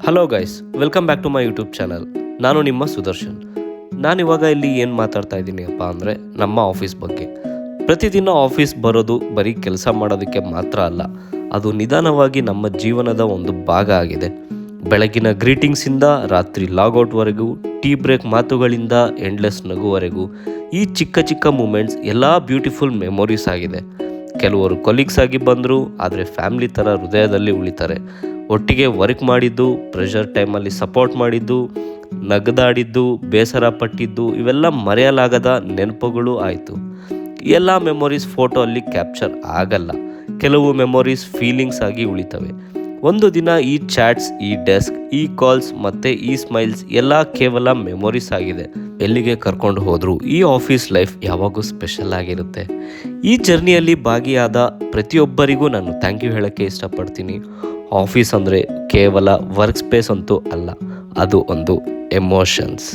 Hello guys, welcome back to my YouTube channel. ನಾನು ನಿಮ್ಮ ಸುದರ್ಶನ್. ನಾನಿವಾಗ ಇಲ್ಲಿ ಏನು ಮಾತಾಡ್ತಾ ಇದ್ದೀನಿ ಅಪ್ಪ ಅಂದರೆ ನಮ್ಮ ಆಫೀಸ್ ಬಗ್ಗೆ. ಪ್ರತಿದಿನ ಆಫೀಸ್ ಬರೋದು ಬರೀ ಕೆಲಸ ಮಾಡೋದಕ್ಕೆ ಮಾತ್ರ ಅಲ್ಲ, ಅದು ನಿಧಾನವಾಗಿ ನಮ್ಮ ಜೀವನದ ಒಂದು ಭಾಗ ಆಗಿದೆ. ಬೆಳಗಿನ ಗ್ರೀಟಿಂಗ್ಸಿಂದ ರಾತ್ರಿ ಲಾಗೌಟ್ವರೆಗೂ, ಟೀ ಬ್ರೇಕ್ ಮಾತುಗಳಿಂದ ಎಂಡ್ಲೆಸ್ ನಗುವರೆಗೂ ಈ ಚಿಕ್ಕ ಚಿಕ್ಕ ಮೂಮೆಂಟ್ಸ್ ಎಲ್ಲ ಬ್ಯೂಟಿಫುಲ್ ಮೆಮೊರೀಸ್ ಆಗಿದೆ. ಕೆಲವರು ಕೊಲೀಗ್ಸ್ ಆಗಿ ಬಂದರು, ಆದರೆ ಫ್ಯಾಮ್ಲಿ ಥರ ಹೃದಯದಲ್ಲಿ ಉಳಿತಾರೆ. ಒಟ್ಟಿಗೆ ವರ್ಕ್ ಮಾಡಿದ್ದು, ಪ್ರೆಷರ್ ಟೈಮಲ್ಲಿ ಸಪೋರ್ಟ್ ಮಾಡಿದ್ದು, ನಗದಾಡಿದ್ದು, ಬೇಸರ ಪಟ್ಟಿದ್ದು, ಇವೆಲ್ಲ ಮರೆಯಲಾಗದ ನೆನಪುಗಳು ಆಯಿತು. ಎಲ್ಲ ಮೆಮೊರೀಸ್ ಫೋಟೋ ಅಲ್ಲಿ ಕ್ಯಾಪ್ಚರ್ ಆಗಲ್ಲ, ಕೆಲವು ಮೆಮೊರೀಸ್ ಫೀಲಿಂಗ್ಸ್ ಆಗಿ ಉಳಿತವೆ. ಒಂದು ದಿನ ಈ ಚಾಟ್ಸ್, ಈ ಡೆಸ್ಕ್, ಈ ಕಾಲ್ಸ್ ಮತ್ತು ಈ ಸ್ಮೈಲ್ಸ್ ಎಲ್ಲ ಕೇವಲ ಮೆಮೊರೀಸ್ ಆಗಿದೆ. ಎಲ್ಲಿಗೆ ಕರ್ಕೊಂಡು ಹೋದರೂ ಈ ಆಫೀಸ್ ಲೈಫ್ ಯಾವಾಗೂ ಸ್ಪೆಷಲ್ ಆಗಿರುತ್ತೆ. ಈ ಜರ್ನಿಯಲ್ಲಿ ಭಾಗಿಯಾದ ಪ್ರತಿಯೊಬ್ಬರಿಗೂ ನಾನು ಥ್ಯಾಂಕ್ ಯು ಹೇಳೋಕ್ಕೆ ಇಷ್ಟಪಡ್ತೀನಿ. ಆಫೀಸ್ ಅಂದರೆ ಕೇವಲ ವರ್ಕ್ ಸ್ಪೇಸ್ ಅಂತೂ ಅಲ್ಲ, ಅದು ಒಂದು ಎಮೋಷನ್ಸ್.